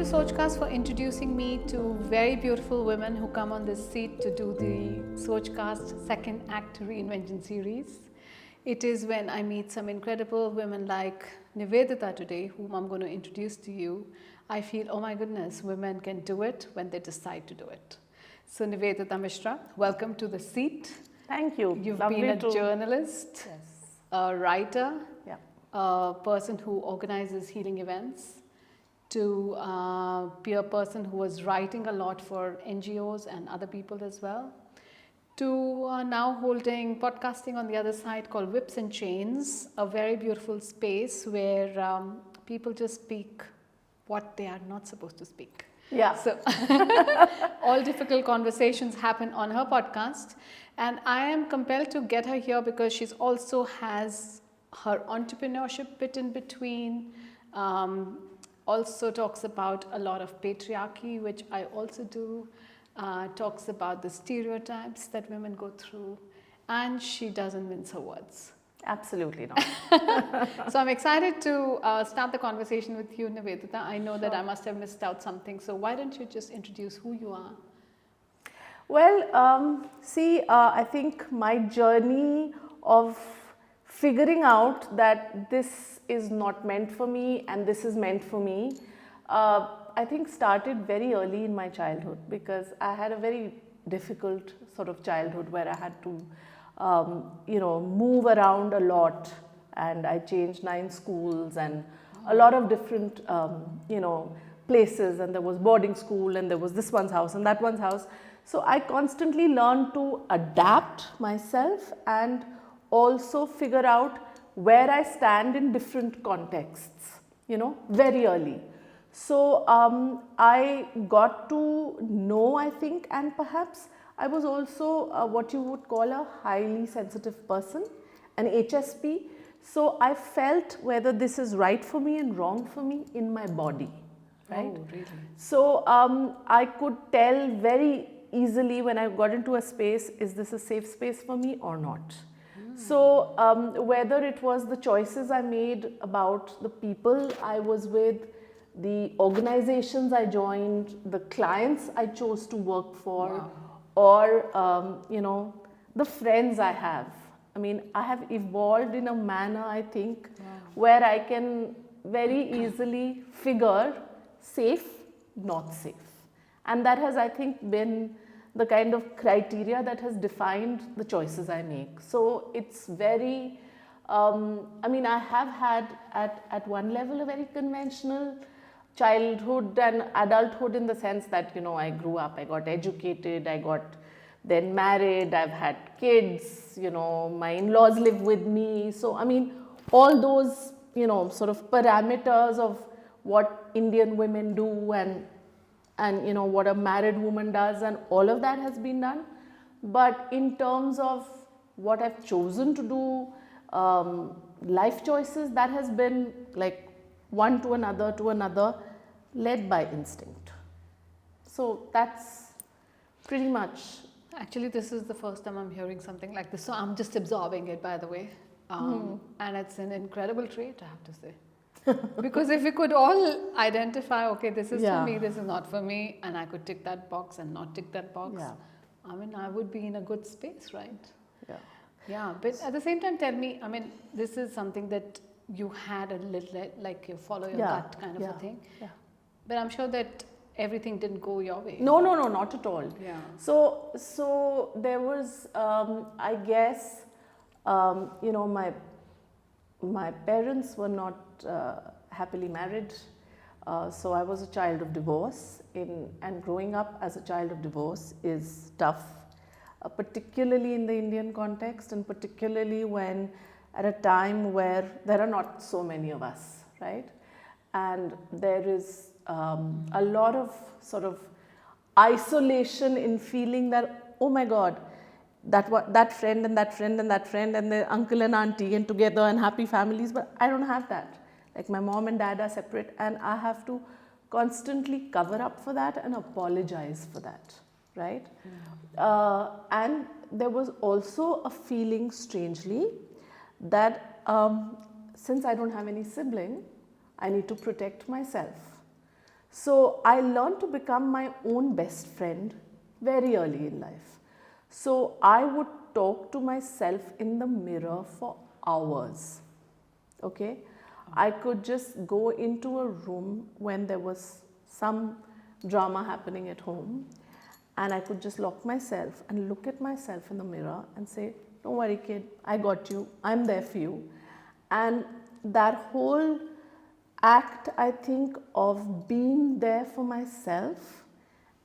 Sochcast, for introducing me to very beautiful women who come on this seat to do the Sochcast second Act Reinvention series. It is when I meet some incredible women like Nivedita today, whom I'm going to introduce to you. I feel, oh my goodness, women can do it when they decide to do it. So Nivedita Mishra, welcome to the seat. Thank you. You've Lovely been a to... journalist, Yes. a writer, Yeah. a person who organizes healing events, to be a person who was writing a lot for NGOs and other people as well, to now holding podcasting on the other side called Whips and Chains, a very beautiful space where people just speak what they are not supposed to speak. Yeah. So all difficult conversations happen on her podcast, and I am compelled to get her here because she's also has her entrepreneurship bit in between. Also talks about a lot of patriarchy, which I also do, talks about the stereotypes that women go through, and she doesn't mince her words. Absolutely not. So I'm excited to start the conversation with you, Nivedita. I know that I must have missed out something, so why don't you just introduce who you are? Well, I think my journey of figuring out that this is not meant for me and this is meant for me, I think started very early in my childhood, because I had a very difficult sort of childhood where I had to, move around a lot, and I changed 9 schools and a lot of different, places, and there was boarding school and there was this one's house and that one's house. So I constantly learned to adapt myself and also figure out where I stand in different contexts, very early. So I got to know, I think, and perhaps I was also what you would call a highly sensitive person, an HSP. So I felt whether this is right for me and wrong for me in my body, right? Oh, really? So I could tell very easily when I got into a space, is this a safe space for me or not? So whether it was the choices I made about the people I was with, the organizations I joined, the clients I chose to work for, or the friends I have. I mean, I have evolved in a manner, I think, where I can very easily figure safe, not safe. And that has, I think, been the kind of criteria that has defined the choices I make. So it's very, I have had at one level a very conventional childhood and adulthood, in the sense that, I grew up, I got educated, I got then married, I've had kids, my in-laws live with me. So, all those, sort of parameters of what Indian women do and what a married woman does, and all of that has been done. But in terms of what I've chosen to do, life choices, that has been like one to another, led by instinct. So that's pretty much. Actually, this is the first time I'm hearing something like this, so I'm just absorbing it, by the way. And it's an incredible trait, I have to say. Because if we could all identify, okay, this is for me, this is not for me, and I could tick that box and not tick that box, I would be in a good space, right? Yeah. Yeah, but at the same time, tell me, this is something that you had a little, like you follow your gut kind of a thing. Yeah. But I'm sure that everything didn't go your way. No, not at all. Yeah. So there was, I guess, my parents were not happily married, so I was a child of divorce, and growing up as a child of divorce is tough, particularly in the Indian context, and particularly when at a time where there are not so many of us, right? And there is a lot of sort of isolation in feeling that, oh my God, that friend and that friend and that friend and the uncle and auntie and together and happy families, but I don't have that. Like my mom and dad are separate, and I have to constantly cover up for that and apologize for that, right? And there was also a feeling, strangely, that since I don't have any sibling, I need to protect myself. So I learned to become my own best friend very early in life. So I would talk to myself in the mirror for hours. Okay? I could just go into a room when there was some drama happening at home, and I could just lock myself and look at myself in the mirror and say, don't worry, kid, I got you, I'm there for you. And that whole act, I think, of being there for myself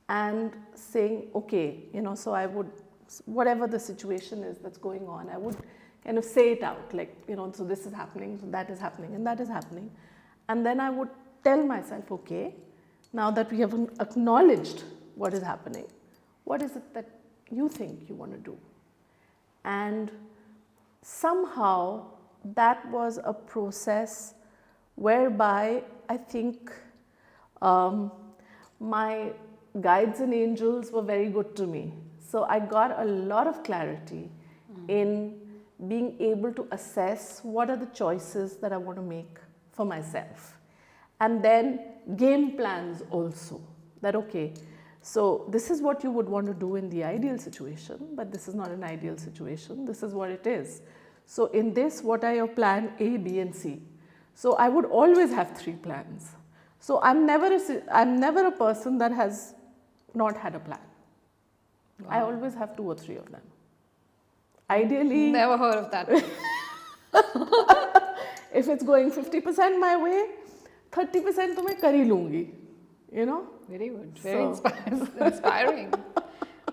and saying, okay, so I would, whatever the situation is that's going on, I would kind of say it out, like, so this is happening, so that is happening, and that is happening. And then I would tell myself, okay, now that we have acknowledged what is happening, what is it that you think you want to do? And somehow that was a process whereby I think my guides and angels were very good to me. So I got a lot of clarity in being able to assess what are the choices that I want to make for myself. And then game plans also. That okay, so this is what you would want to do in the ideal situation, but this is not an ideal situation. This is what it is. So in this, what are your plan A, B, and C? So I would always have 3 plans. So I'm never a person that has not had a plan. Wow. I always have 2 or 3 of them. Ideally, never heard of that. If it's going 50% my way, 30% to मैं कर ही लूँगी, Very good, very inspiring.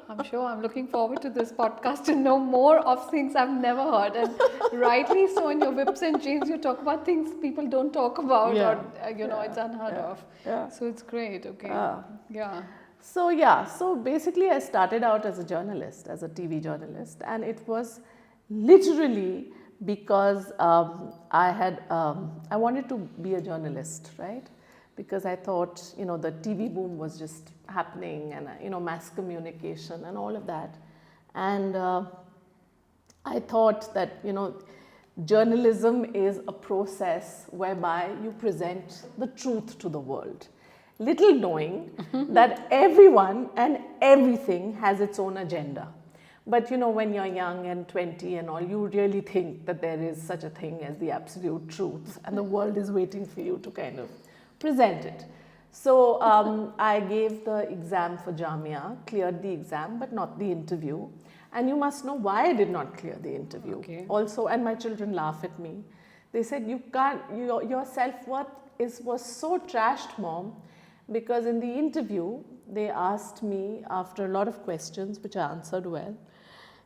I'm sure I'm looking forward to this podcast to know more of things I've never heard. And rightly so, in your whips and chains, you talk about things people don't talk about, or it's unheard of. Yeah. So it's great. Okay. Yeah. So basically I started out as a journalist, as a TV journalist, and it was literally because I wanted to be a journalist, right? Because I thought, the TV boom was just happening, and, mass communication and all of that. And I thought that, journalism is a process whereby you present the truth to the world. Little knowing that everyone and everything has its own agenda. But when you're young and 20 and all, you really think that there is such a thing as the absolute truth, and the world is waiting for you to kind of present it. So I gave the exam for Jamia, cleared the exam, but not the interview. And you must know why I did not clear the interview. Okay. Also, and my children laugh at me. They said, you can't, your self-worth was so trashed, Mom, because in the interview, they asked me, after a lot of questions, which I answered well,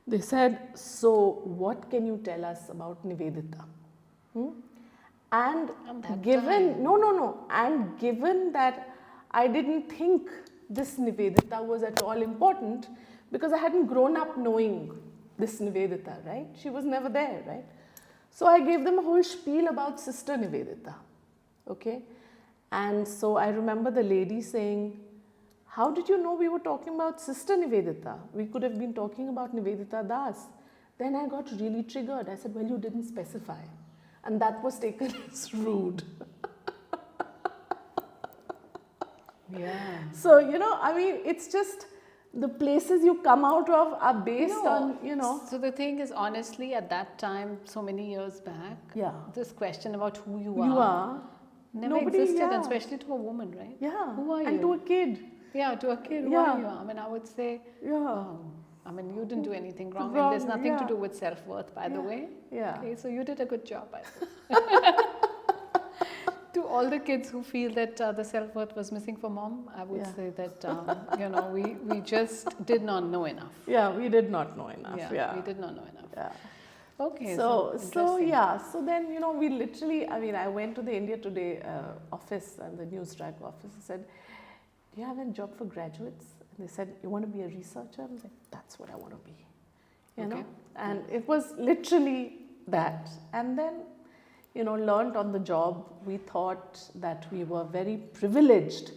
they said, so what can you tell us about Nivedita? And given, and given that I didn't think this Nivedita was at all important, because I hadn't grown up knowing this Nivedita, right? She was never there, right? So I gave them a whole spiel about Sister Nivedita, okay? And so I remember the lady saying, how did you know we were talking about Sister Nivedita? We could have been talking about Nivedita Das. Then I got really triggered. I said, well, you didn't specify. And that was taken as rude. Yeah. So, it's just the places you come out of are based on, So the thing is, honestly, at that time, so many years back, this question about who you are never existed, and especially to a woman, right? Yeah. Who are you? And to a kid. Yeah, to a kid, who are you? I mean, I would say, you didn't do anything wrong, and there's nothing to do with self-worth, by the way. Yeah. Okay, so you did a good job, I think. To all the kids who feel that the self-worth was missing for Mom, I would say that, we just did not know enough. Yeah, we did not know enough. Yeah, we did not know enough. Yeah. Okay, so then, we literally, I went to the India Today office and the news track office and said, do you have a job for graduates? And they said, you want to be a researcher? I was like, that's what I want to be, you know? And it was literally that. And then, learned on the job. We thought that we were very privileged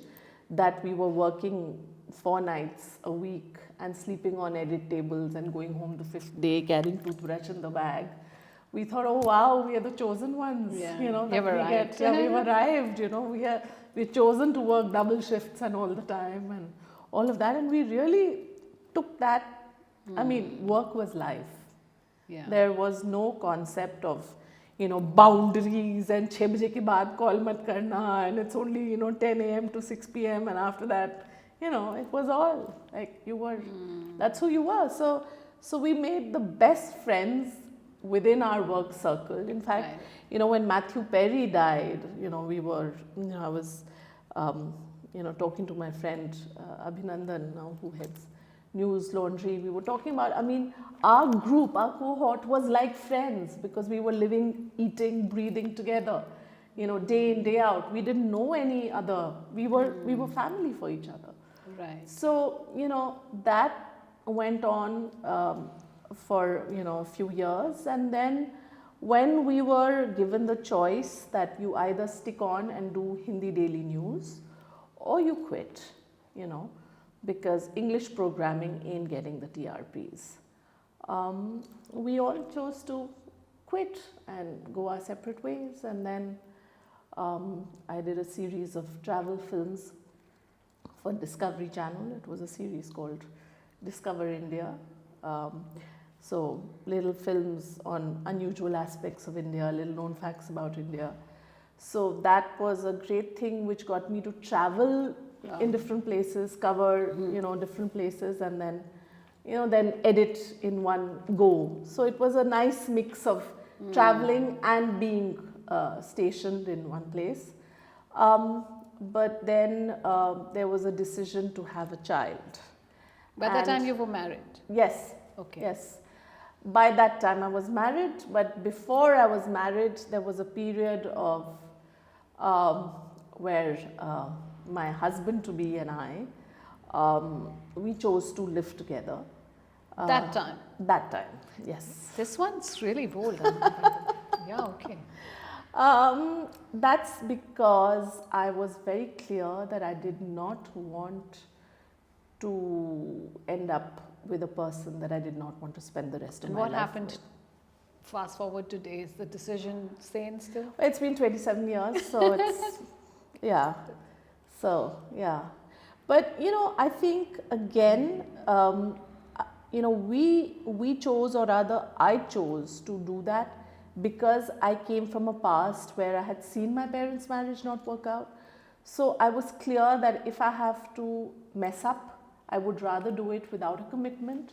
that we were working 4 nights a week and sleeping on edit tables and going home the 5th day, carrying toothbrush in the bag. We thought, oh wow, we are the chosen ones, Yeah. we've arrived. we've arrived, we are we'd chosen to work double shifts and all the time and all of that. And we really took that, I mean, work was life. Yeah. There was no concept of, boundaries and 6 baje ke baad call mat karna and it's only, 10 a.m. to 6 p.m. and after that, it was all like you were, that's who you were. So we made the best friends within our work circle. In fact, when Matthew Perry died, we were, I was, talking to my friend Abhinandan now, who heads News Laundry. We were talking about, our group, our cohort was like friends because we were living, eating, breathing together, day in, day out. We didn't know any other. We were family for each other. Right. So, that went on for, a few years. And then when we were given the choice that you either stick on and do Hindi daily news or you quit, because English programming ain't getting the TRPs. We all chose to quit and go our separate ways. And then I did a series of travel films for Discovery Channel. It was a series called Discover India. So little films on unusual aspects of India, little known facts about India. So that was a great thing which got me to travel in different places, cover, different places, and then, then edit in one go. So it was a nice mix of traveling and being stationed in one place. But then there was a decision to have a child. By that time you were married? Yes. Okay. Yes. By that time I was married, but before I was married, there was a period of where my husband-to-be and I, we chose to live together. That time? That time, yes. This one's really bold. Yeah, okay. That's because I was very clear that I did not want to end up with a person that I did not want to spend the rest of my life with. And what happened? Fast forward to today, is the decision sane still? It's been 27 years, so it's, yeah. So, yeah. But, I think, again, we chose, or rather I chose to do that because I came from a past where I had seen my parents' marriage not work out. So I was clear that if I have to mess up, I would rather do it without a commitment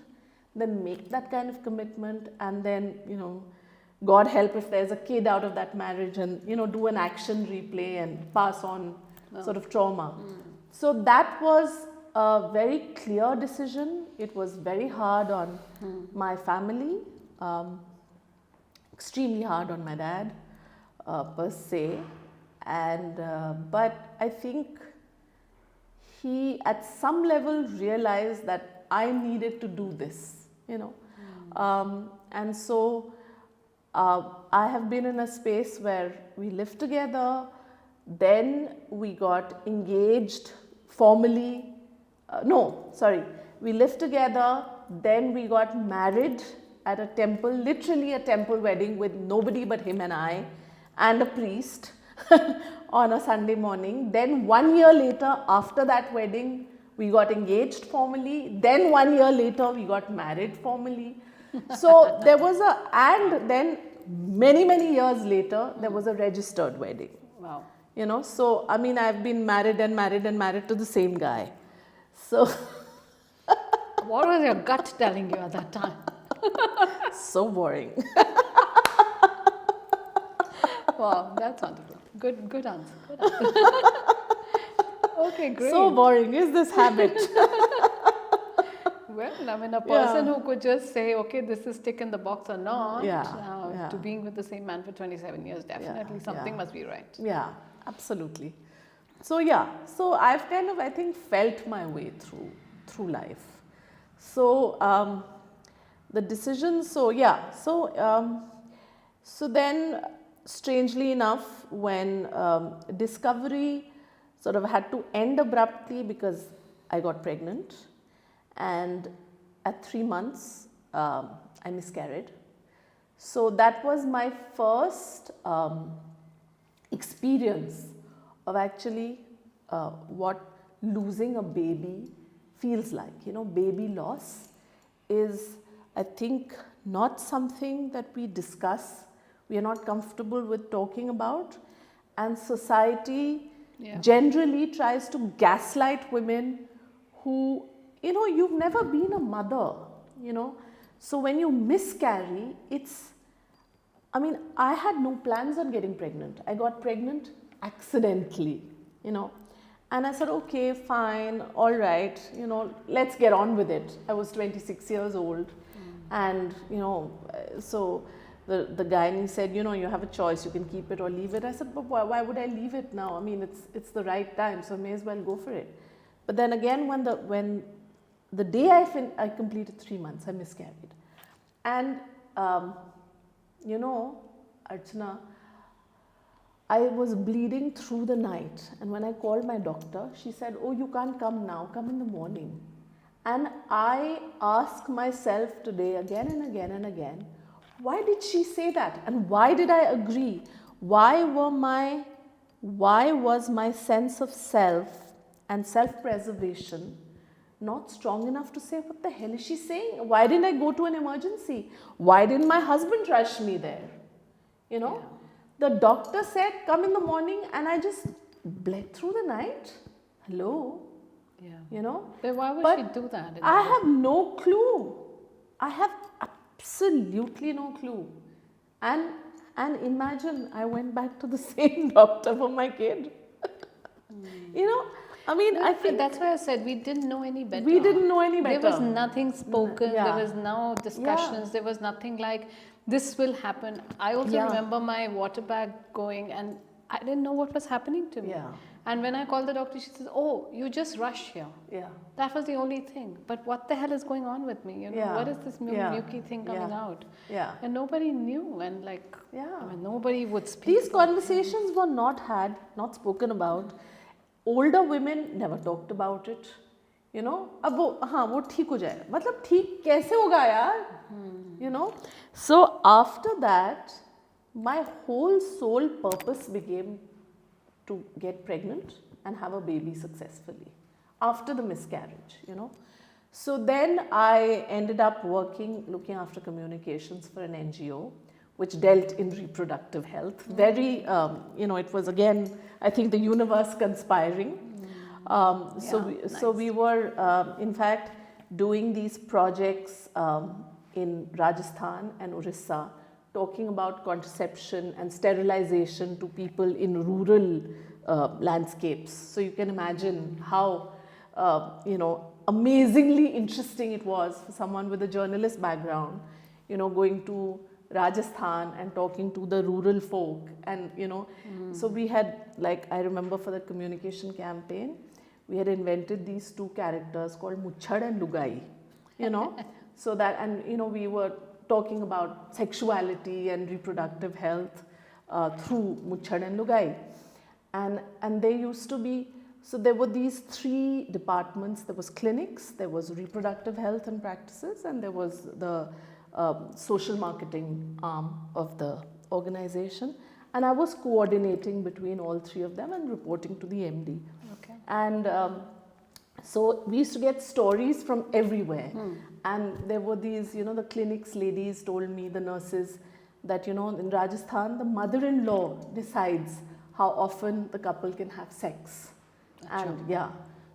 than make that kind of commitment and then, God help if there's a kid out of that marriage and, do an action replay and pass on sort of trauma. So that was a very clear decision. It was very hard on my family, extremely hard on my dad, per se. And, but I think he at some level realized that I needed to do this, and so I have been in a space where we lived together, then we got engaged formally, we lived together, then we got married at a temple, literally a temple wedding with nobody but him and I and a priest. On a Sunday morning. Then 1 year later, after that wedding, we got engaged formally. Then 1 year later, we got married formally. So there was and then many years later, there was a registered wedding. Wow. So I've been married and married and married to the same guy. So what was your gut telling you at that time? So boring. Wow, that's wonderful. Good answer. Okay, great. So boring is this habit. Well, a person who could just say, okay, this is tick in the box or not, to being with the same man for 27 years, definitely something must be right. Yeah, absolutely. So so I've kind of, I think, felt my way through life. So the decision, so then, strangely enough, when Discovery sort of had to end abruptly because I got pregnant, and at 3 months I miscarried. So that was my first experience of actually what losing a baby feels like. Baby loss is, I think, not something that we discuss. We are not comfortable with talking about, and society generally tries to gaslight women who, you've never been a mother, So when you miscarry, I had no plans on getting pregnant. I got pregnant accidentally, And I said, okay, fine, all right, let's get on with it. I was 26 years old. And, so the gynae said, you have a choice, you can keep it or leave it. I said, but why would I leave it now? It's the right time, so I may as well go for it. But then again, when the day I completed 3 months, I miscarried. And, Archana, I was bleeding through the night. And when I called my doctor, she said, oh, you can't come now, come in the morning. And I ask myself today again and again and again, why did she say that? And why did I agree? Why was my sense of self and self-preservation not strong enough to say, what the hell is she saying? Why didn't I go to an emergency? Why didn't my husband rush me there? The doctor said, come in the morning, and I just bled through the night. Hello? Yeah. But why would she do that? I have no clue. I have absolutely no clue. And imagine I went back to the same doctor for my kid. I think that's why I said we didn't know any better. We didn't know any better. There was nothing spoken. There was no discussions. There was nothing like this will happen. I also remember my water bag going, and I didn't know what was happening to me. Yeah. And when I called the doctor, she says, "Oh, you just rush here." Yeah. That was the only thing. But what the hell is going on with me? What is this milky thing coming out? Yeah. And nobody knew, and nobody would speak. These conversations were not spoken about. Older women never talked about it. अब वो ठीक हो जाए. मतलब ठीक कैसे होगा यार? So after that, my whole sole purpose became to get pregnant and have a baby successfully after the miscarriage, So then I ended up looking after communications for an NGO, which dealt in reproductive health. Very, it was again, I think the universe conspiring. So we were, in fact, doing these projects in Rajasthan and Orissa, talking about contraception and sterilization to people in rural landscapes. So you can imagine how, amazingly interesting it was for someone with a journalist background, going to Rajasthan and talking to the rural folk. And, so we had, I remember for the communication campaign, we had invented these two characters called Muchhad and Lugai, so that, and, we were talking about sexuality and reproductive health through Muchhad and Lugai. And there used to be, so there were these 3 departments. There was clinics, there was reproductive health and practices, and there was the social marketing arm of the organization. And I was coordinating between all 3 of them and reporting to the MD. Okay. And so we used to get stories from everywhere. And there were these, the clinics ladies told me, the nurses, that, in Rajasthan, the mother-in-law decides how often the couple can have sex. And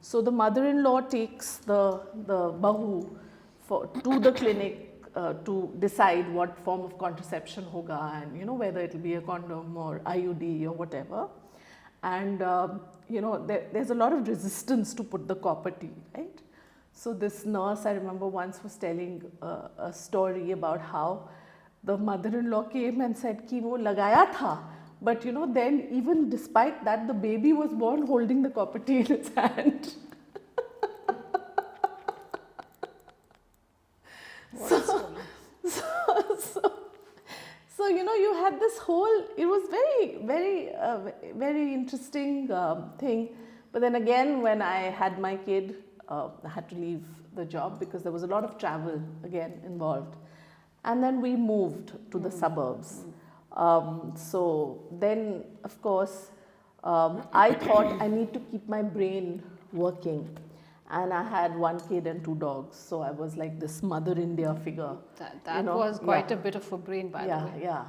so the mother-in-law takes the bahu to the clinic to decide what form of contraception hoga, and whether it will be a condom or IUD or whatever. And there's a lot of resistance to put the copper T, right? So this nurse, I remember once, was telling a story about how the mother-in-law came and said ki wo lagaya tha, but then even despite that, the baby was born holding the copper T in its hand. So you had this whole, it was very, very, very interesting thing. But then again, when I had my kid, I had to leave the job because there was a lot of travel again involved. And then we moved to the suburbs. So then, of course, I thought I need to keep my brain working. And I had 1 kid and 2 dogs. So I was like this Mother India figure. That was quite a bit of a brain, by the way. Yeah.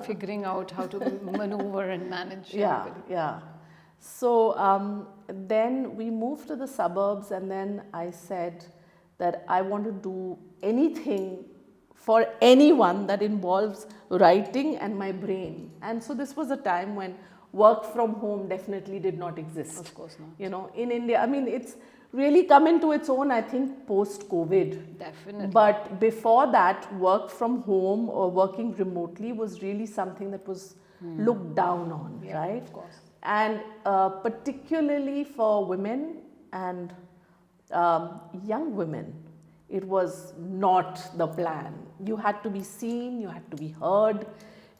Figuring out how to maneuver and manage. Yeah. So then we moved to the suburbs, and then I said that I want to do anything for anyone that involves writing and my brain. And so this was a time when work from home definitely did not exist. Of course not. You know, in India, I mean, it's really come into its own, I think, post-COVID. Definitely. But before that, work from home or working remotely was really something that was looked down on, right? Of course. And particularly for women and young women, it was not the plan. You had to be seen, you had to be heard,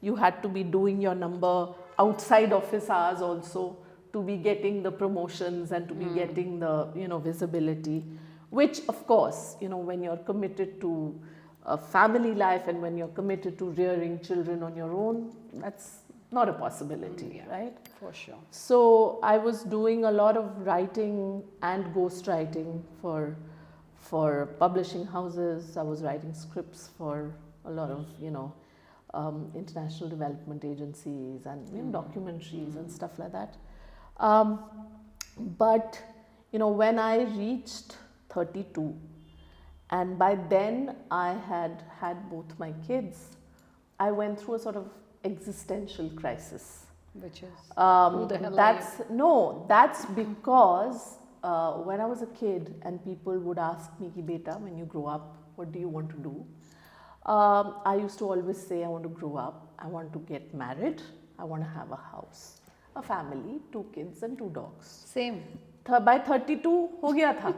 you had to be doing your number outside office hours also to be getting the promotions and to be getting the, you know, visibility, which of course, you know, when you're committed to a family life and when you're committed to rearing children on your own, that's not a possibility, right? For sure. So I was doing a lot of writing and ghostwriting for publishing houses. I was writing scripts for a lot of, you know, international development agencies and you know, documentaries and stuff like that. But you know, when I reached 32, and by then I had had both my kids, I went through a sort of existential crisis. Which is who the hell that's are you? No, that's because when I was a kid and people would ask me, ki beta, when you grow up, what do you want to do? I used to always say, I want to grow up, I want to get married, I want to have a house, a family, 2 kids and 2 dogs. Same. By 32, ho gaya tha,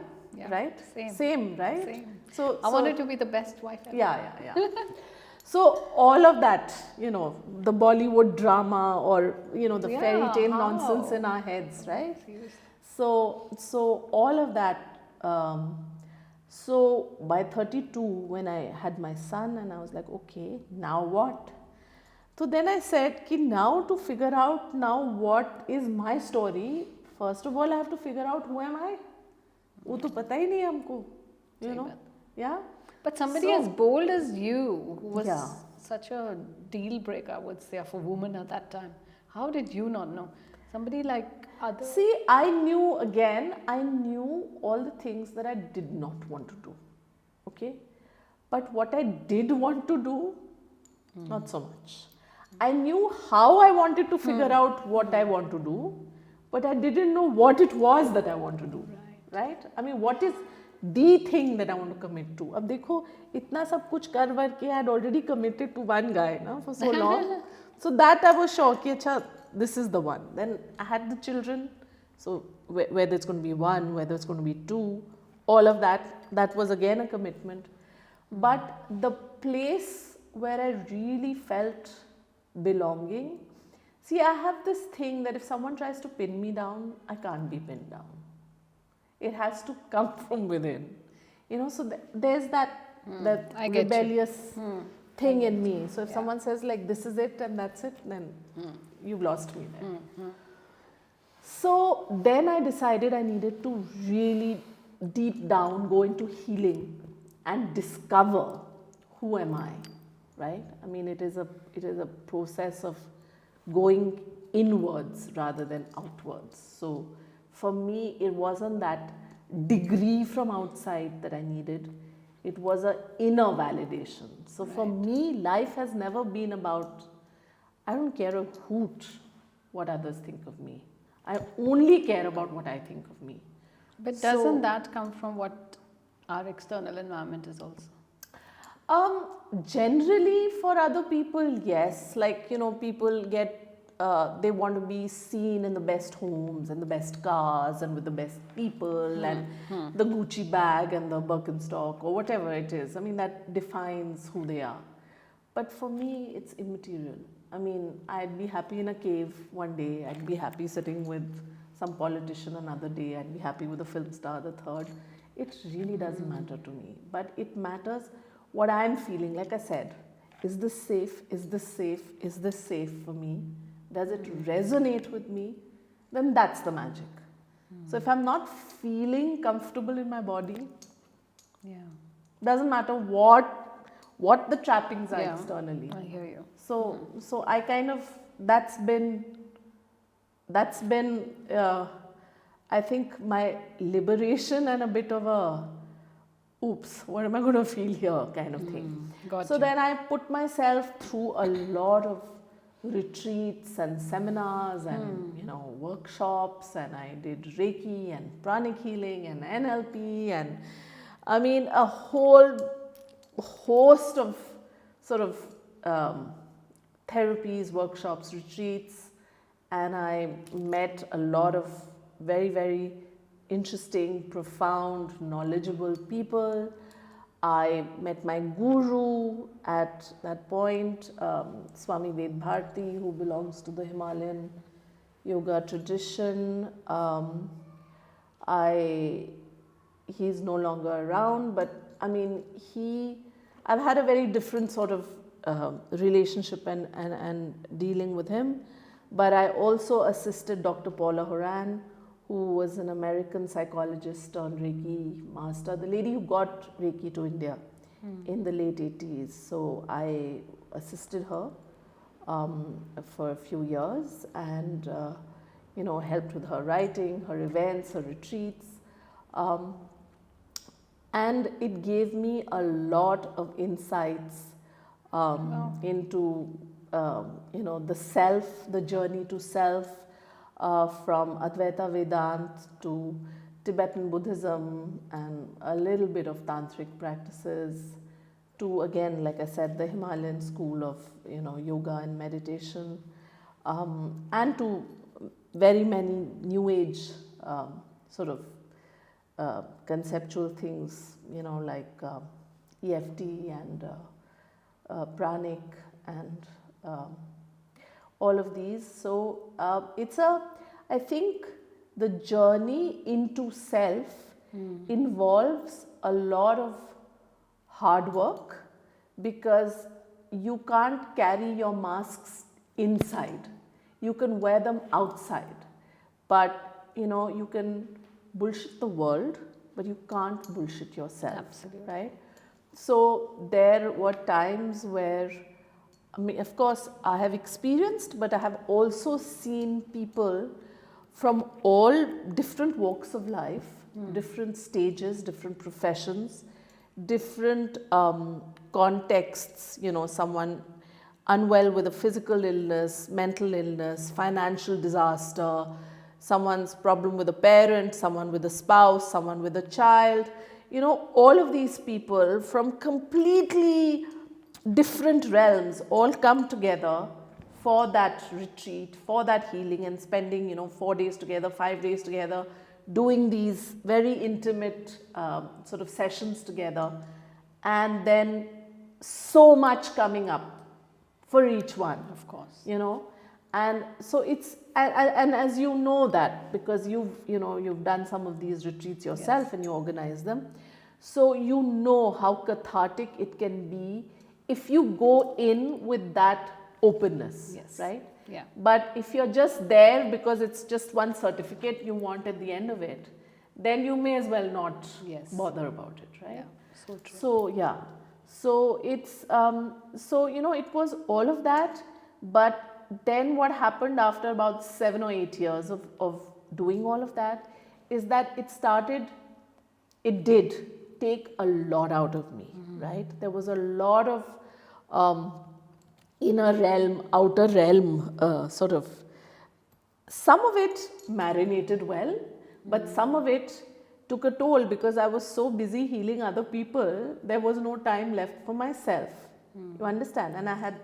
right? Same, right? Same. So I wanted to be the best wife ever. Yeah. So all of that, you know, the Bollywood drama or, you know, the fairy tale nonsense in our heads, right? Seriously. So all of that. So by 32, when I had my son, and I was like, okay, now what? So then I said, ki now to figure out now what is my story, first of all, I have to figure out who am I? वो तो पता ही नहीं हमको, you know? Yeah. But somebody as bold as you, who was Yeah. such a deal breaker, I would say, for a woman at that time, how did you not know? Somebody like other. See, I knew all the things that I did not want to do. Okay? But what I did want to do, not so much. I knew how I wanted to figure out what I want to do, but I didn't know what it was that I want to do. Right? I mean, what is the thing that I want to commit to? अब देखो इतना सब कुछ कर के I had already committed to one guy na, for so long. So that I was sure कि अच्छा, this is the one. Then I had the children. So whether it's going to be 1, whether it's going to be 2, all of that was again a commitment. But the place where I really felt belonging, see, I have this thing that if someone tries to pin me down, I can't be pinned down. It has to come from within, you know. So there's that rebellious thing in me. So if someone says like this is it and that's it, then you've lost me there. So then I decided I needed to really deep down go into healing and discover who am I, right? I mean, it is a process of going inwards rather than outwards. So for me, it wasn't that degree from outside that I needed. It was an inner validation. So for me, life has never been about, I don't care a hoot what others think of me. I only care about what I think of me. But doesn't that come from what our external environment is also? Generally for other people, yes. Like, you know, people get they want to be seen in the best homes and the best cars and with the best people and the Gucci bag and the Birkenstock or whatever it is. I mean, that defines who they are. But for me, it's immaterial. I mean, I'd be happy in a cave one day. I'd be happy sitting with some politician another day. I'd be happy with a film star the third. It really doesn't matter to me. But it matters what I'm feeling. Like I said, is this safe? Is this safe? Is this safe for me? Does it resonate with me? then that's the magic. So if I'm not feeling comfortable in my body, doesn't matter what the trappings are externally. I hear you. So I kind of, that's been I think my liberation and a bit of a oops, what am I going to feel here kind of thing. So then I put myself through a lot of retreats and seminars and workshops, and I did Reiki and pranic healing and NLP, and I mean a whole host of sort of therapies, workshops, retreats, and I met a lot of very, very interesting, profound, knowledgeable people. I met my guru at that point, Swami Ved Bharti, who belongs to the Himalayan yoga tradition. He's no longer around, but I mean, I've had a very different sort of relationship and dealing with him. But I also assisted Dr. Paula Horan, who was an American psychologist turned Reiki master, the lady who got Reiki to India in the late 80s. So I assisted her for a few years and helped with her writing, her events, her retreats. And it gave me a lot of insights into the self, the journey to self, from Advaita Vedanta to Tibetan Buddhism and a little bit of tantric practices, to, again, like I said, the Himalayan school of yoga and meditation, and to very many new age sort of conceptual things, like EFT and pranic and all of these. So I think the journey into self involves a lot of hard work, because you can't carry your masks inside. You can wear them outside, but you can bullshit the world, but you can't bullshit yourself. Absolutely. Right? So there were times where, I mean, of course, I have experienced, but I have also seen people from all different walks of life, different stages, different professions, different contexts, someone unwell with a physical illness, mental illness, financial disaster, someone's problem with a parent, someone with a spouse, someone with a child, all of these people from completely different realms all come together for that retreat, for that healing, and spending 4 days together, 5 days together, doing these very intimate sort of sessions together, and then so much coming up for each one, Of course. And so it's, and as you know that, because you've done some of these retreats yourself. Yes. And you organize them, so you know how cathartic it can be if you go in with that openness. Yes. Right? Yeah. But if you're just there because it's just one certificate you want at the end of it, then you may as well not bother about it, right? Yeah. So true. So yeah, so it's it was all of that. But then what happened after about 7 or 8 years of doing all of that is that it did take a lot out of me, right? There was a lot of inner realm, outer realm, sort of, some of it marinated well, but some of it took a toll because I was so busy healing other people, there was no time left for myself. You understand? And I had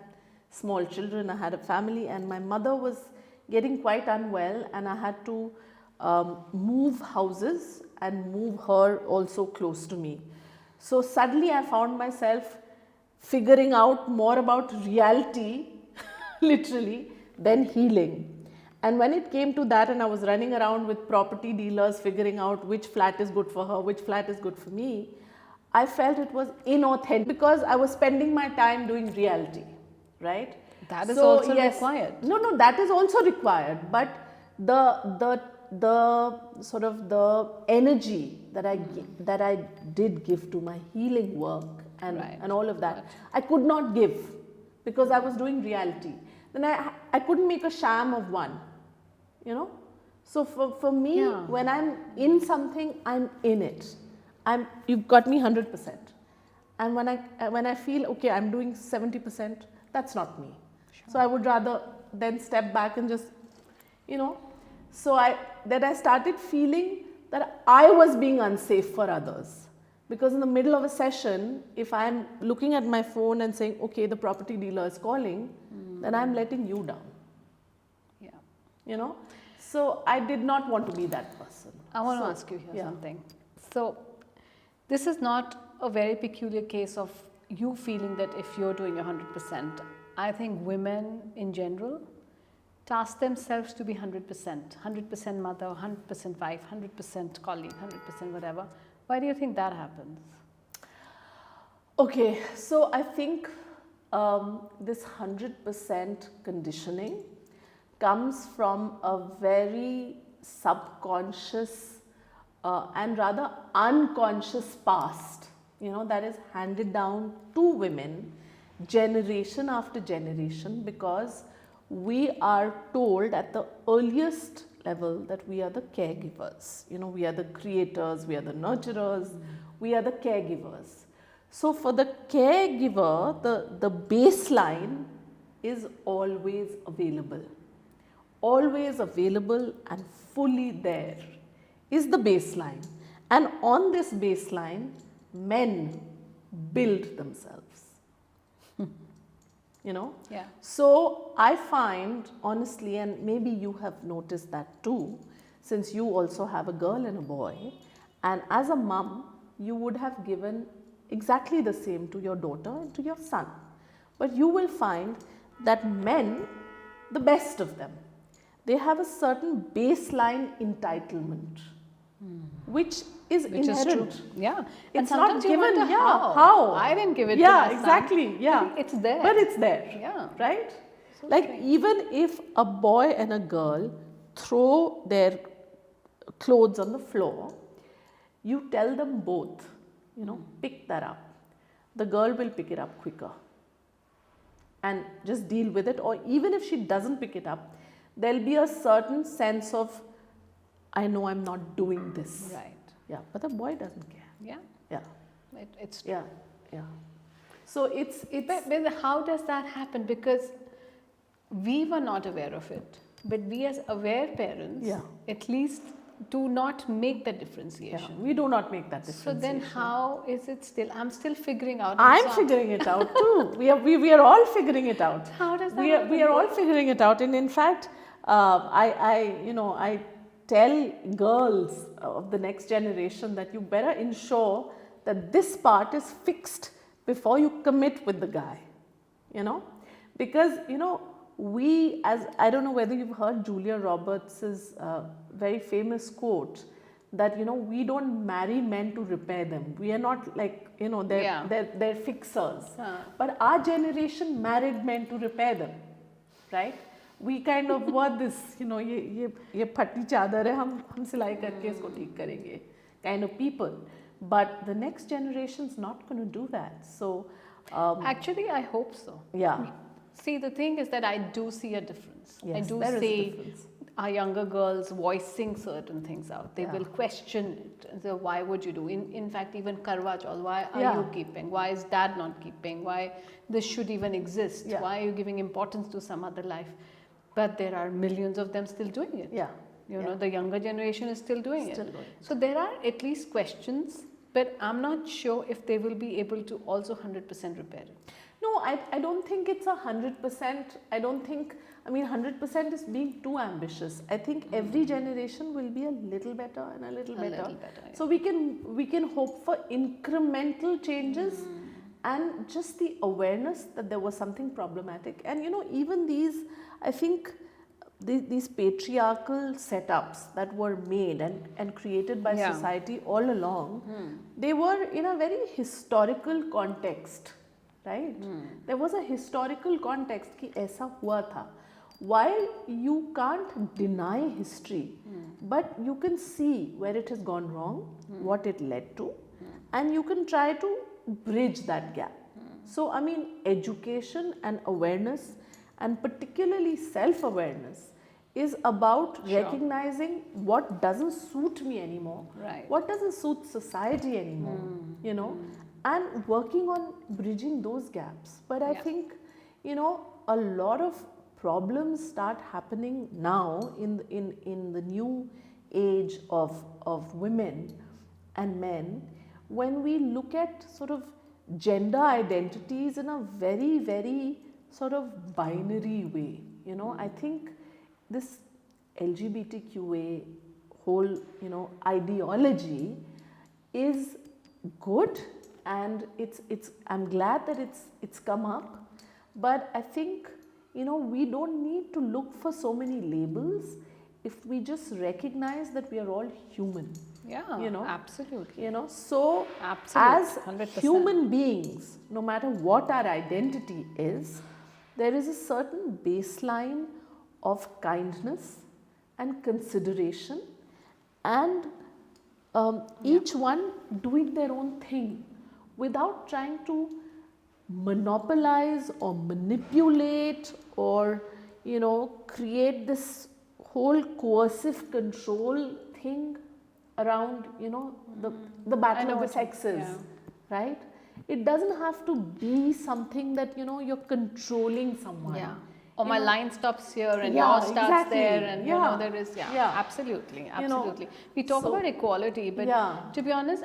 small children, I had a family, and my mother was getting quite unwell, and I had to move houses and move her also close to me. So suddenly I found myself figuring out more about reality, literally, than healing. And when it came to that, and I was running around with property dealers figuring out which flat is good for her, which flat is good for me, I felt it was inauthentic because I was spending my time doing reality, right? That is also required. No, that is also required. But the sort of the energy that I did give to my healing work and all of that, I could not give because I was doing reality. Then I couldn't make a sham of one, you know. So for me, when I'm in something, I'm in it. You've got me 100%. And when I feel okay, I'm doing 70%, that's not me. Sure. So I would rather then step back and just, you know. So I started feeling that I was being unsafe for others. Because in the middle of a session, if I'm looking at my phone and saying, okay, the property dealer is calling, then I'm letting you down. Yeah. You know? So I did not want to be that person. I want to ask you here something. So this is not a very peculiar case of you feeling that if you're doing 100%. I think women in general task themselves to be 100%. 100% mother, 100% wife, 100% colleague, 100% whatever. Why do you think that happens? Okay, so I think this 100% conditioning comes from a very subconscious and rather unconscious past, you know, that is handed down to women generation after generation, because we are told at the earliest level that we are the caregivers. You know, we are the creators, we are the nurturers, we are the caregivers. So for the caregiver, the baseline is always available. Always available and fully there is the baseline. And on this baseline, men build themselves. You know? Yeah. So I find, honestly, and maybe you have noticed that too, since you also have a girl and a boy, and as a mom, you would have given exactly the same to your daughter and to your son. But you will find that men, the best of them, they have a certain baseline entitlement, which is inherent. Is true. Yeah. It's not given. How? I didn't give it to my son. Exactly. Yeah. It's there. But it's there. Yeah. Right? So like strange. even if a boy and a girl throw their clothes on the floor, you tell them both, you know, pick that up. The girl will pick it up quicker and just deal with it. Or even if she doesn't pick it up, there'll be a certain sense of, I know I'm not doing this. Right. Yeah, but the boy doesn't care. Yeah. Yeah. It's true. Yeah. So it's But how does that happen? Because we were not aware of it. But we as aware parents, at least do not make that differentiation. Yeah, we do not make that differentiation. So then how is it still? I'm still figuring out. I'm figuring it out too. We are all figuring it out. How does that happen? We are all figuring it out. And in fact, I tell girls of the next generation that you better ensure that this part is fixed before you commit with the guy, you know, because, you know, I don't know whether you've heard Julia Roberts' very famous quote that, you know, we don't marry men to repair them. We are not like, you know, they're fixers. But our generation married men to repair them, right? We kind of were this, you know, ये फटी चादर है, हम सिलाई करके इसको ठीक करेंगे, kind of people. But the next generation's not going to do that. So actually, I hope so. Yeah. See, the thing is that I do see a difference. Yes, I do see our younger girls voicing certain things out. They will question it. And say, why would you do? In fact, even Karwa Chaul, why are you keeping? Why is dad not keeping? Why this should even exist? Yeah. Why are you giving importance to some other life? But there are millions of them still doing it. Yeah. You know, the younger generation is still doing it. So there are at least questions, but I'm not sure if they will be able to also 100% repair it. No, I don't think it's 100%. I don't think, 100% is being too ambitious. I think every generation will be a little better and a little better. Yeah. So we can hope for incremental changes and just the awareness that there was something problematic. And, you know, even these, I think, these patriarchal setups that were made and created by society all along, they were in a very historical context, right? There was a historical context कि ऐसा हुआ था while you can't deny history, but you can see where it has gone wrong, what it led to, and you can try to bridge that gap. So, I mean, education and awareness, and particularly self-awareness, is about recognizing what doesn't suit me anymore, what doesn't suit society anymore, you know, and working on bridging those gaps. But I think, you know, a lot of problems start happening now in the new age of women and men, when we look at sort of gender identities in a very, very sort of binary way. You know, I think this LGBTQA whole, you know, ideology is good, and I'm glad that it's come up, but I think, you know, we don't need to look for so many labels if we just recognize that we are all human. Yeah, you know, absolutely. You know, so Absolutely, as 100%. human beings, no matter what our identity is, there is a certain baseline of kindness and consideration, and each one doing their own thing without trying to monopolize or manipulate or, you know, create this whole coercive control thing around, you know, the battle of the sexes, right? It doesn't have to be something that, you know, you're controlling someone. Yeah. Or my line stops here and Yeah, yours starts exactly. there, and you Yeah. know there is Yeah. absolutely, You know, absolutely. We talk so- about equality, but Yeah. to be honest,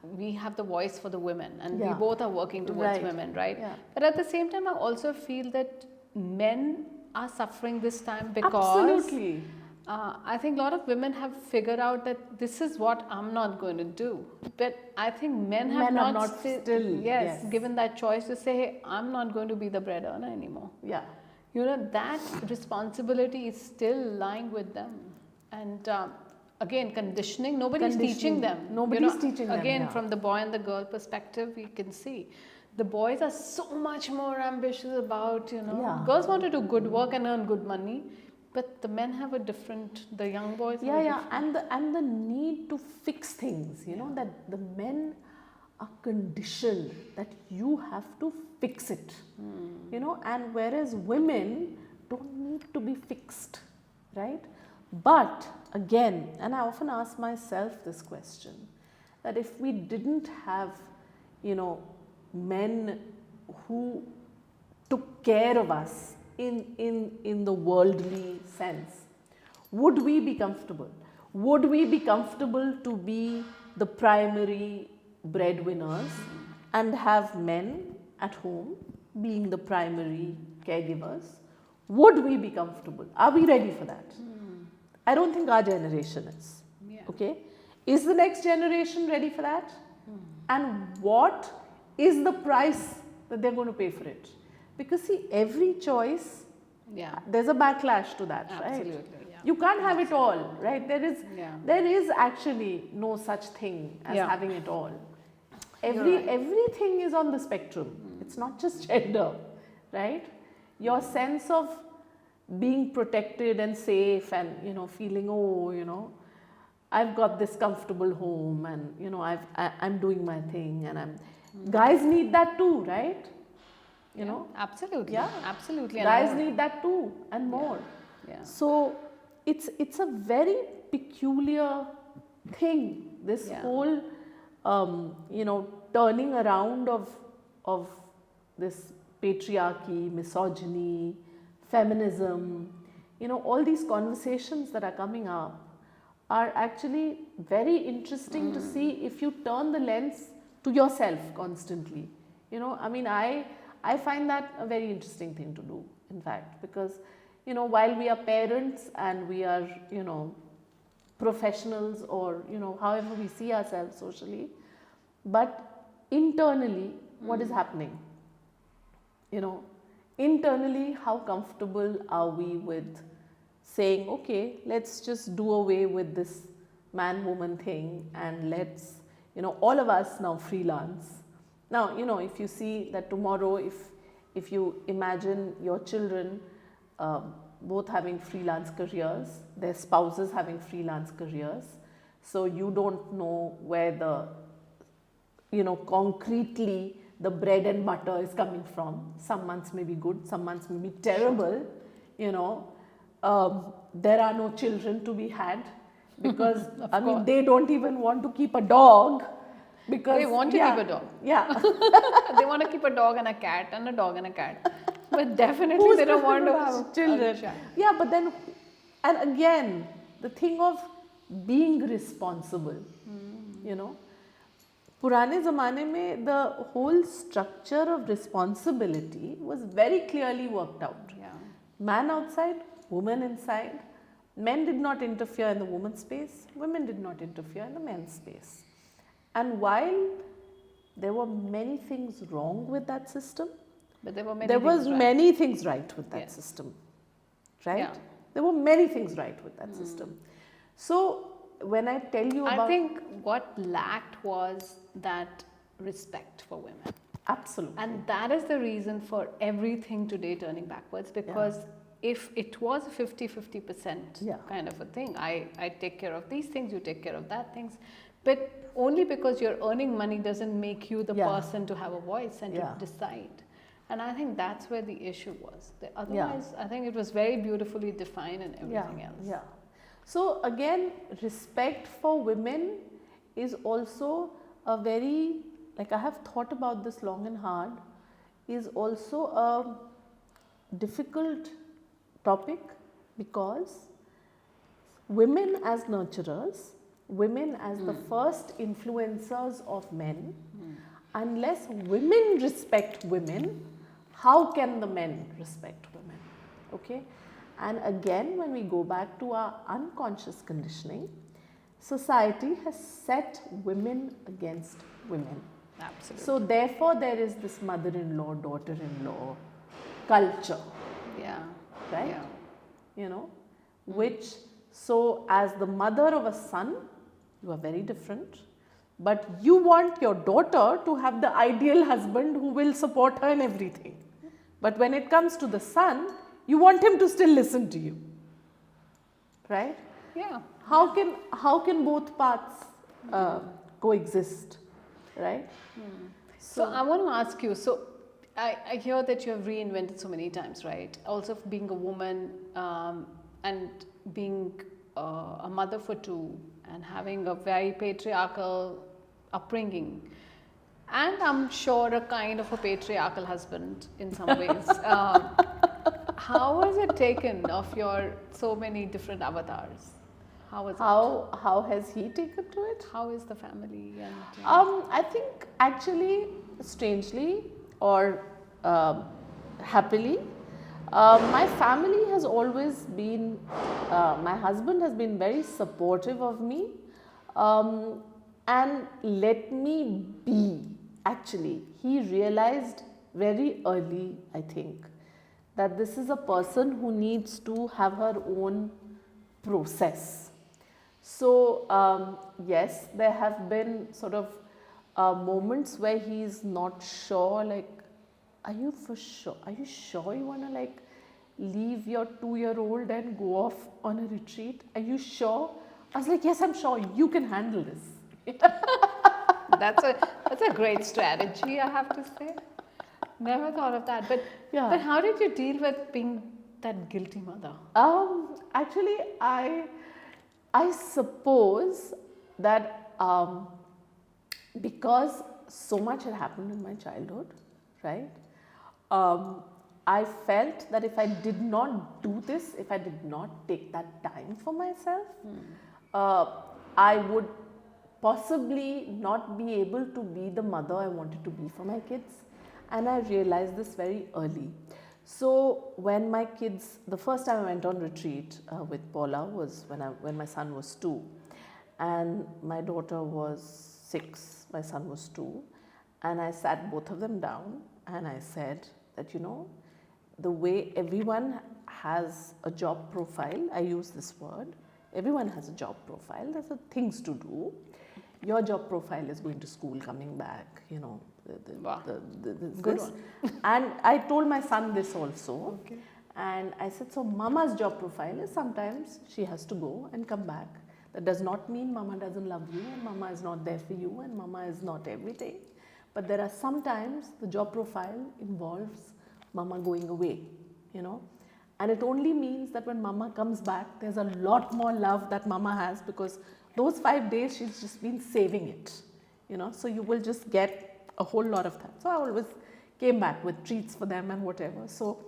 we have the voice for the women, and we Yeah. both are working towards Right. women, right? Yeah. But at the same time, I also feel that men are suffering this time because Absolutely. I think a lot of women have figured out that this is what I'm not going to do. But I think men have not still, yes, given that choice to say, hey, I'm not going to be the bread earner anymore. Yeah. You know, that responsibility is still lying with them. And again, conditioning, nobody's teaching them. Nobody's teaching them. Again, Yeah. from the boy and the girl perspective, we can see the boys are so much more ambitious about, you know, Yeah. girls want to do good work and earn good money. But the men have a different, the young boys have a different. And the need to fix things, you know, that the men are conditioned that you have to fix it, you know, and whereas women don't need to be fixed, right? But again, and I often ask myself this question, that if we didn't have, you know, men who took care of us in the worldly sense, would we be comfortable? Would we be comfortable to be the primary breadwinners and have men at home being the primary caregivers? Would we be comfortable? Are we ready for that? I don't think our generation is. Okay? Is the next generation ready for that? And what is the price that they're going to pay for it? Because see, every choice, there's a backlash to that, right? Absolutely, yeah. You can't have it all, right? There is actually no such thing as having it all. Everything is on the spectrum. It's not just gender, right? Your sense of being protected and safe and, you know, feeling, oh, you know, I've got this comfortable home and, you know, I'm doing my thing, and guys need that too, right? You know, absolutely, absolutely. Guys need that too, and more. So it's a very peculiar thing. This whole, you know, turning around of this patriarchy, misogyny, feminism. You know, all these conversations that are coming up are actually very interesting to see if you turn the lens to yourself constantly. You know, I mean, I find that a very interesting thing to do, in fact, because, you know, while we are parents and we are, you know, professionals, or, you know, however we see ourselves socially, but internally, what is happening? You know, internally, how comfortable are we with saying, okay, let's just do away with this man-woman thing, and let's, you know, all of us now freelance. Now, you know, if you see that tomorrow, if you imagine your children both having freelance careers, their spouses having freelance careers. So you don't know where the, concretely the bread and butter is coming from. Some months may be good, some months may be terrible, there are no children to be had because, they don't even want to keep a dog. Because they want to keep a dog. Yeah. They want to keep a dog and a cat and a dog and a cat. But definitely they don't want to have children. Yeah, but then, and again, the thing of being responsible, Purane zamane mein, the whole structure of responsibility was very clearly worked out. Yeah. Man outside, woman inside. Men did not interfere in the woman's space, women did not interfere in the men's space. And while there were many things wrong with that system, but there were many things right with that system, right? Yeah. There were many things right with that system. So when I tell you about... I think what lacked was that respect for women. Absolutely. And that is the reason for everything today turning backwards, because if it was a 50-50% kind of a thing, I take care of these things, you take care of that things, but only because you're earning money doesn't make you the person to have a voice and to decide. And I think that's where the issue was. Otherwise, I think it was very beautifully defined and everything else. Yeah. So again, respect for women is also a very, like I have thought about this long and hard, is also a difficult topic because women as nurturers, women as the first influencers of men, unless women respect women, how can the men respect women? Okay? And again, when we go back to our unconscious conditioning, society has set women against women. Absolutely. So therefore, there is this mother-in-law, daughter-in-law culture. Yeah. Right? Yeah. Which, so as the mother of a son, you are very different. But you want your daughter to have the ideal husband who will support her in everything. But when it comes to the son, you want him to still listen to you. Right? Yeah. How can both paths coexist? Right? So I want to ask you, so I hear that you have reinvented so many times, right? Also being a woman and being a mother for two and having a very patriarchal upbringing. And I'm sure a kind of a patriarchal husband in some ways. How was it taken of your so many different avatars? How was it? How has he taken to it? How is the family? And, I think actually, strangely or happily, my family has always been, my husband has been very supportive of me and let me be. Actually, he realized very early, I think, that this is a person who needs to have her own process. So, yes, there have been sort of moments where he's not sure, like, are you sure you want to like leave your 2-year-old and go off on a retreat? Are you sure? I was like, yes, I'm sure you can handle this. That's a great strategy, I have to say. Never thought of that. But how did you deal with being that guilty mother? Actually, I suppose that because so much had happened in my childhood, right? I felt that if I did not do this, if I did not take that time for myself, I would possibly not be able to be the mother I wanted to be for my kids. And I realized this very early. So when my kids, the first time I went on retreat with Paula was when my son was 2 and my daughter was 6, my son was 2, and I sat both of them down and I said that, the way everyone has a job profile, I use this word, everyone has a job profile, there's things to do. Your job profile is going to school, coming back, Good this. one. And I told my son this also. Okay. And I said, so Mama's job profile is sometimes she has to go and come back. That does not mean Mama doesn't love you and Mama is not there for you and Mama is not everything. But there are sometimes the job profile involves Mama going away, you know. And it only means that when Mama comes back, there's a lot more love that Mama has, because those 5 days she's just been saving it, you know. So you will just get a whole lot of that. So I always came back with treats for them and whatever. So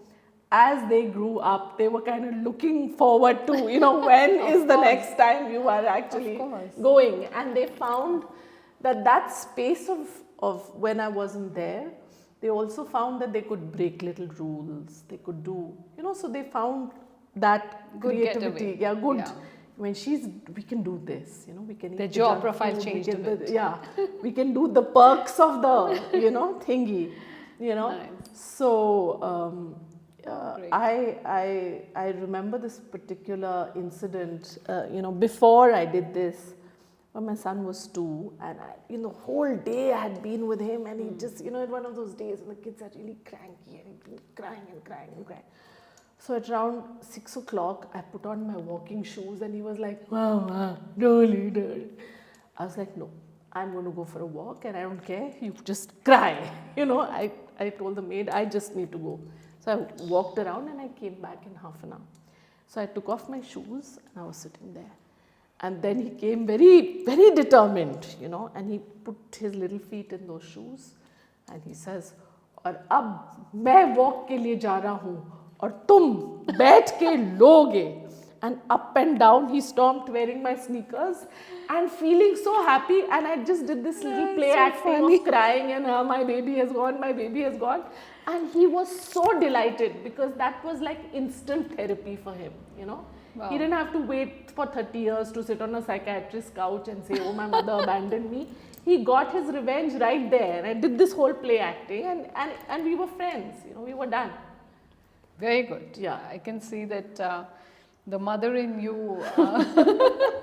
as they grew up, they were kind of looking forward to, you know, when is the next time you are actually going. And they found that space of when I wasn't there, they also found that they could break little rules. They could do, you know, so they found that good creativity. Getaway. Yeah, good. Yeah. When we can do this, you know, we can eat the job profile food, changed a bit. We can do the perks of the, you know, thingy, you know. Nice. So, Great. I remember this particular incident, you know, before I did this, when my son was 2, and you know, whole day I had been with him, and he just, you know, one of those days when the kids are really cranky and he'd been crying and crying and crying. So at around 6 o'clock, I put on my walking shoes, and he was like, Mama, Dolly. I was like, no, I'm going to go for a walk, and I don't care, you just cry. You know, I told the maid, I just need to go. So I walked around and I came back in half an hour. So I took off my shoes and I was sitting there. And then he came very, very determined, you know, and he put his little feet in those shoes and he says, और अब मैं walk के लिए जा रहा हूँ और तुम बैठ के लोगे. And up and down he stomped wearing my sneakers and feeling so happy, and I just did this little play acting of crying and my baby has gone, and he was so delighted because that was like instant therapy for him, you know. Wow. He didn't have to wait for 30 years to sit on a psychiatrist's couch and say, oh, my mother abandoned me. He got his revenge right there. I did this whole play acting, and we were friends, you know, we were done. Very good. Yeah. I can see that the mother in you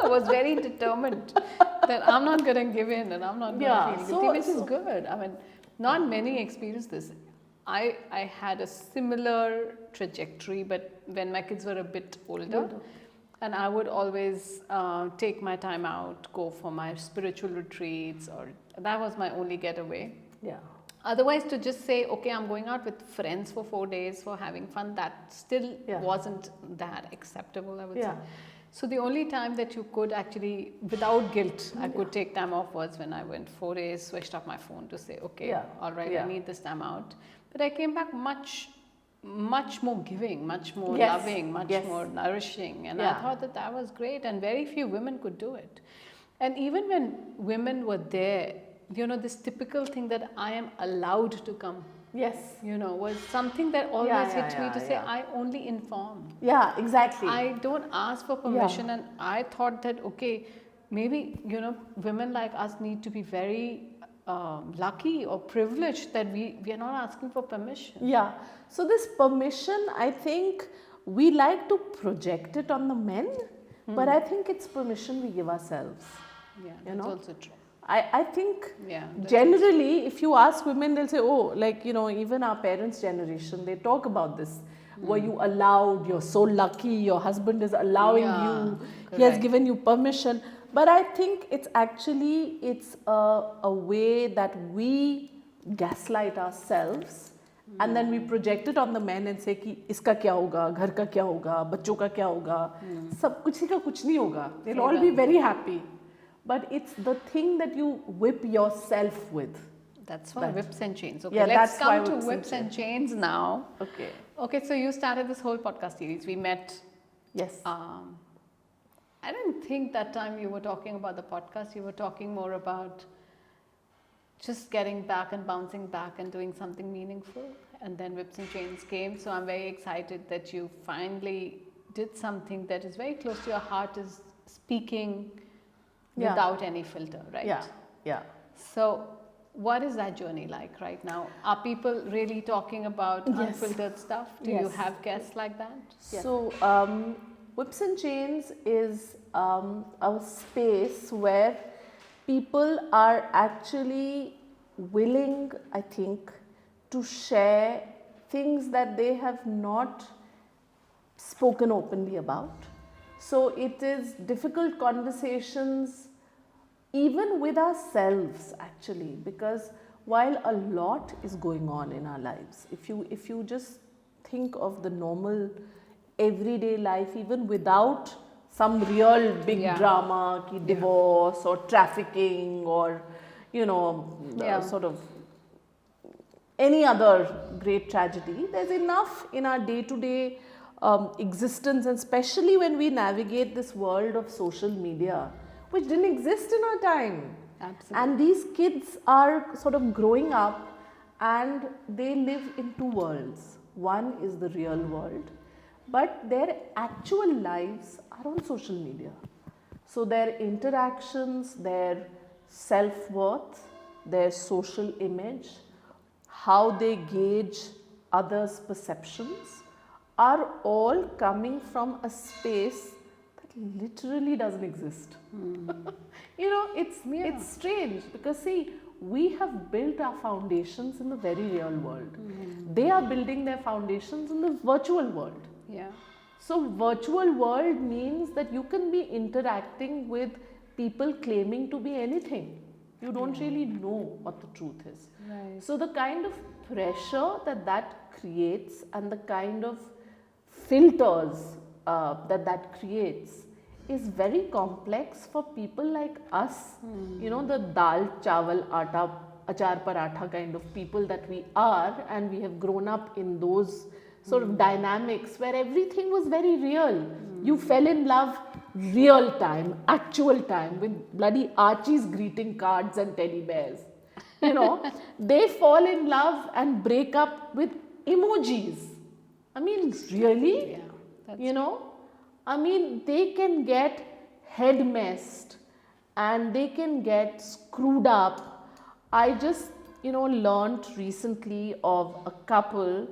was very determined that I'm not going to give in and I'm not going to feel guilty, which is good. I mean, not many experience this. I had a similar trajectory, but when my kids were a bit older, and I would always take my time out, go for my spiritual retreats, or that was my only getaway. Yeah. Otherwise, to just say, okay, I'm going out with friends for 4 days for having fun, that still wasn't that acceptable, I would say. So the only time that you could actually, without guilt, I could take time off was when I went 4 days, switched off my phone to say, okay, all right, I need this time out. But I came back much more giving, much more loving, much more nourishing. And I thought that was great, and very few women could do it. And even when women were there, you know, this typical thing that I am allowed to come, you know, was something that always hit me to say, I only inform. Yeah, exactly. I don't ask for permission. And I thought that, okay, maybe, you know, women like us need to be very lucky or privileged that we are not asking for permission. Yeah. So this permission, I think we like to project it on the men, but I think it's permission we give ourselves. Yeah, you that's know? also true. I think generally, if you ask women, they'll say, oh, like, you know, even our parents' generation, they talk about this. Were you allowed? You're so lucky. Your husband is allowing you. He has given you permission. But I think it's actually, it's a way that we gaslight ourselves. And then we project it on the men and say कि इसका क्या होगा, घर का क्या होगा, बच्चों का क्या होगा, सब किसी का कुछ नहीं होगा. They'll all be very happy. But it's the thing that you whip yourself with. That's why whips and chains. Okay, Yeah, let's that's why come to whips and chains now. Okay. Okay, so you started this whole podcast series. We met. Yes. I didn't think that time you were talking about the podcast. You were talking more about just getting back and bouncing back and doing something meaningful. And then whips and chains came. So I'm very excited that you finally did something that is very close to your heart, is speaking without any filter, right? Yeah. So what is that journey like right now? Are people really talking about unfiltered stuff? Do you have guests like that? So Whips and Chains is a space where people are actually willing, I think, to share things that they have not spoken openly about. So it is difficult conversations even with ourselves actually, because while a lot is going on in our lives, if you just think of the normal everyday life, even without some real big Yeah. drama, ki divorce or trafficking or sort of any other great tragedy, there's enough in our day-to-day existence, and especially when we navigate this world of social media, which didn't exist in our time. Absolutely. And these kids are sort of growing up and they live in two worlds. One is the real world, but their actual lives are on social media. So their interactions, their self-worth, their social image, how they gauge others' perceptions are all coming from a space that literally doesn't exist. It's strange because see, we have built our foundations in the very real world. They are building their foundations in the virtual world. Yeah. So virtual world means that you can be interacting with people claiming to be anything. You don't really know what the truth is. Right. So the kind of pressure that creates and the kind of filters that creates is very complex for people like us. The dal, chawal, atta, achar paratha kind of people that we are, and we have grown up in those sort of dynamics where everything was very real. You fell in love real time, actual time, with bloody Archie's greeting cards and teddy bears. They fall in love and break up with emojis. I mean, really? Yeah, I mean, they can get head messed and they can get screwed up. I just, learned recently of a couple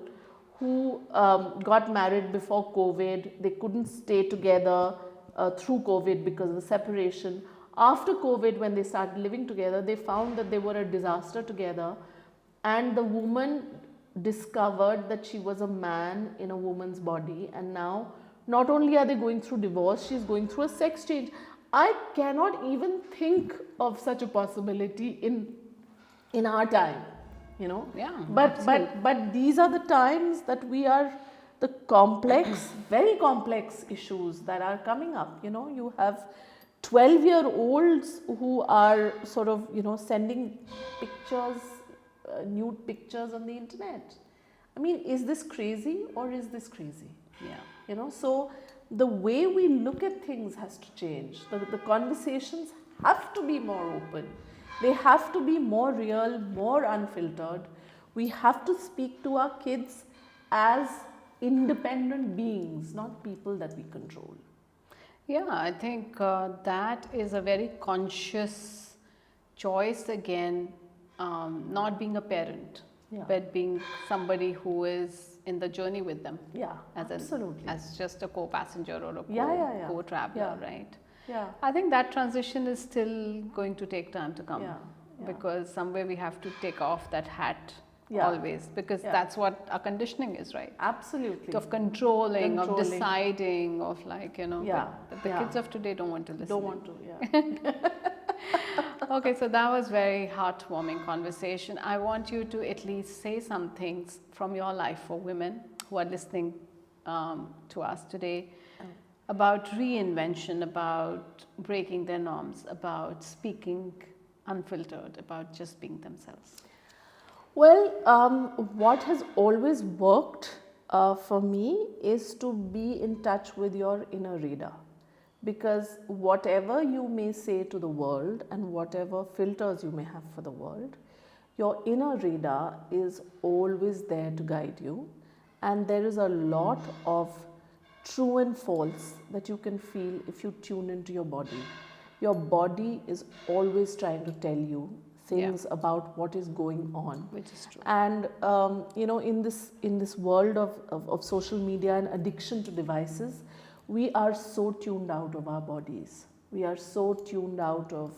who got married before COVID. They couldn't stay together through COVID because of the separation. After COVID, when they started living together, they found that they were a disaster together, and the woman discovered that she was a man in a woman's body, and now not only are they going through divorce, she's going through a sex change. I cannot even think of such a possibility in our time, Yeah, but these are the times that we are, the complex, very complex issues that are coming up. You have 12-year-olds who are sort of sending pictures, nude pictures on the internet. I mean, is this crazy or is this crazy? yeah. So the way we look at things has to change. The conversations have to be more open. They have to be more real, more unfiltered. We have to speak to our kids as independent beings, not people that we control. Yeah, I think that is a very conscious choice again, not being a parent, but being somebody who is in the journey with them. Yeah, absolutely. As just a co-passenger or a co-traveler, right? Yeah. I think that transition is still going to take time to come, Yeah. because somewhere we have to take off that hat always, because that's what our conditioning is, right? Absolutely. Of controlling, of deciding, of like, but the kids of today don't want to listen. Don't want to, yeah. Okay, so that was very heartwarming conversation. I want you to at least say some things from your life for women who are listening to us today about reinvention, about breaking their norms, about speaking unfiltered, about just being themselves. Well, what has always worked for me is to be in touch with your inner reader. Because whatever you may say to the world and whatever filters you may have for the world, your inner reader is always there to guide you. And there is a lot of true and false that you can feel if you tune into your body. Your body is always trying to tell you things about what is going on, which is true. And in this world of social media and addiction to devices, we are so tuned out of our bodies. We are so tuned out of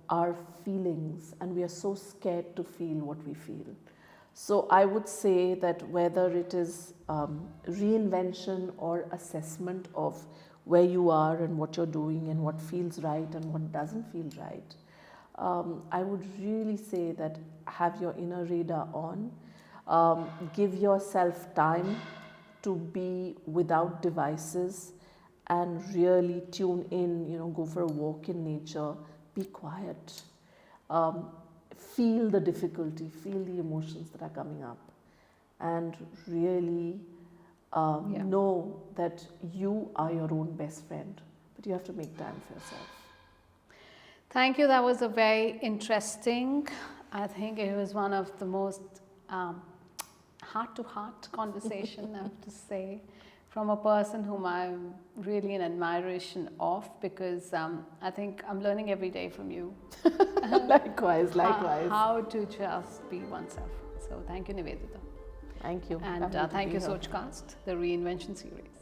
our feelings, and we are so scared to feel what we feel. So I would say that whether it is reinvention or assessment of where you are and what you're doing and what feels right and what doesn't feel right, I would really say that have your inner radar on. Give yourself time to be without devices and really tune in, go for a walk in nature, be quiet, feel the difficulty, feel the emotions that are coming up, and really know that you are your own best friend, but you have to make time for yourself. Thank you. That was a very interesting, I think it was one of the most heart-to-heart conversation, I have to say, from a person whom I'm really in admiration of, because I think I'm learning every day from you. Likewise. How to just be oneself. So thank you, Nivedita. Thank you. And thank you, Sochcast, the Reinvention series.